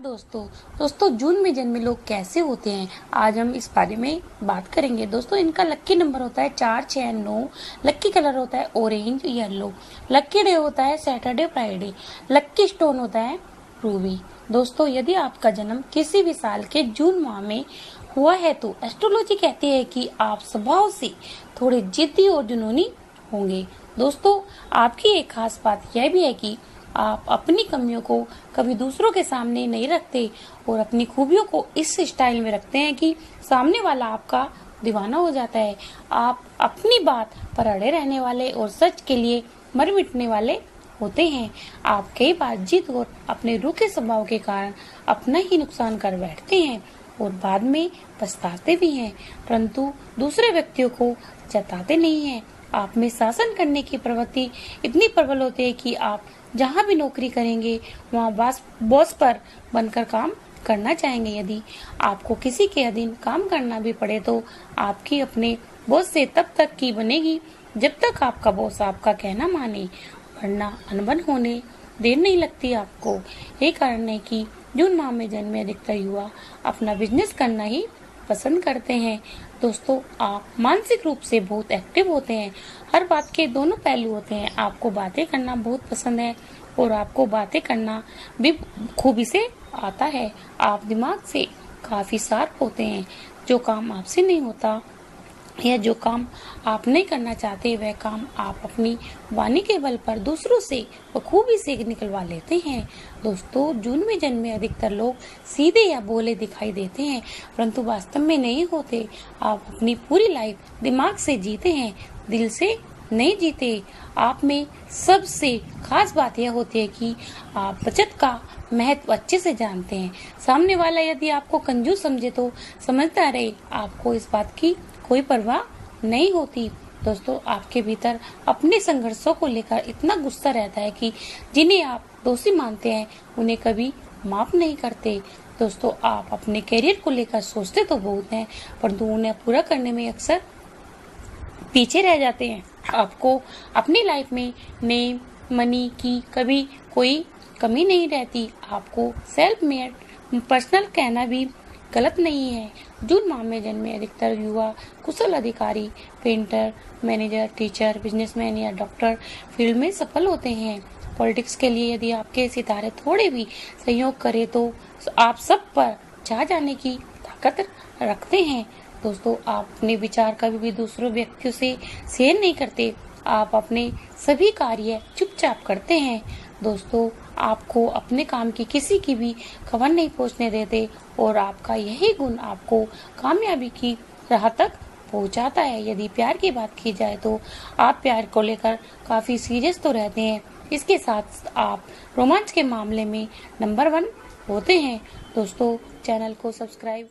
दोस्तों जून में जन्मे लोग कैसे होते हैं, आज हम इस बारे में बात करेंगे। दोस्तों इनका लक्की नंबर होता है 4, 6, 9। लक्की कलर होता है ऑरेंज, येलो। लक्की डे होता है सैटरडे, फ्राइडे। लक्की स्टोन होता है रूबी। दोस्तों यदि आपका जन्म किसी भी साल के जून माह में हुआ है तो एस्ट्रोलॉजी कहती है कि आप स्वभाव से थोड़े जिद्दी और जुनूनी होंगे। दोस्तों आपकी एक खास बात यह भी है कि आप अपनी कमियों को कभी दूसरों के सामने नहीं रखते और अपनी खूबियों को इस स्टाइल में रखते हैं कि सामने वाला आपका दीवाना हो जाता है। आप अपनी बात पर अड़े रहने वाले और सच के लिए मर मिटने वाले होते हैं। आप कई बार जिद और अपने रूखे स्वभाव के कारण अपना ही नुकसान कर बैठते हैं और बाद में पछताते भी हैं, परंतु दूसरे व्यक्तियों को जताते नहीं हैं। आप में शासन करने की प्रवृत्ति इतनी प्रबल होती है कि आप जहाँ भी नौकरी करेंगे वहाँ बॉस पर बनकर काम करना चाहेंगे। यदि आपको किसी के अधीन काम करना भी पड़े तो आपकी अपने बॉस से तब तक की बनेगी जब तक आपका बॉस आपका कहना माने, वरना अनबन होने देर नहीं लगती आपको। यही कारण है कि जून माह में जन्मे अधिकतर युवा अपना बिजनेस करना ही पसंद करते हैं। दोस्तों आप मानसिक रूप से बहुत एक्टिव होते हैं, हर बात के दोनों पहलू होते हैं। आपको बातें करना बहुत पसंद है और आपको बातें करना भी खूबी से आता है। आप दिमाग से काफी शार्प होते हैं। जो काम आपसे नहीं होता या जो काम आप नहीं करना चाहते वह काम आप अपनी वाणी के बल पर दूसरों से बखूबी से निकलवा लेते हैं। दोस्तों जून में जन्मे अधिकतर लोग सीधे या भोले दिखाई देते हैं, परंतु वास्तव में नहीं होते। आप अपनी पूरी लाइफ दिमाग से जीते हैं, दिल से नहीं जीते। आप में सबसे खास बात यह होती है कि आप बचत का महत्व अच्छे से जानते हैं। सामने वाला यदि आपको कंजूस समझे तो समझता रहे, आपको इस बात की कोई परवाह नहीं होती। दोस्तों आपके भीतर अपने संघर्षों को लेकर इतना गुस्सा रहता है कि जिन्हें आप दोषी मानते हैं उन्हें कभी माफ नहीं करते। दोस्तों आप अपने करियर को लेकर सोचते तो बहुत हैं, परंतु उन्हें पूरा करने में अक्सर पीछे रह जाते हैं। आपको अपनी लाइफ में नेम मनी की कभी कोई कमी नहीं रहती। आपको सेल्फ मेड पर्सनल कहना भी गलत नहीं है। जून माह में जन्मे अधिकतर युवा कुशल अधिकारी, पेंटर, मैनेजर, टीचर, बिजनेसमैन या डॉक्टर फील्ड में सफल होते हैं। पॉलिटिक्स के लिए यदि आपके सितारे थोड़े भी सहयोग करें तो आप सब पर छा जाने की ताकत रखते हैं। दोस्तों आप अपने विचार कभी भी दूसरों व्यक्तियों से शेयर नहीं करते। आप अपने सभी कार्य चुपचाप करते हैं। दोस्तों आपको अपने काम की किसी की भी खबर नहीं पहुंचने देते और आपका यही गुण आपको कामयाबी की राह तक पहुंचाता है। यदि प्यार की बात की जाए तो आप प्यार को लेकर काफी सीरियस तो रहते हैं, इसके साथ आप रोमांच के मामले में नंबर 1 होते हैं। दोस्तों चैनल को सब्सक्राइब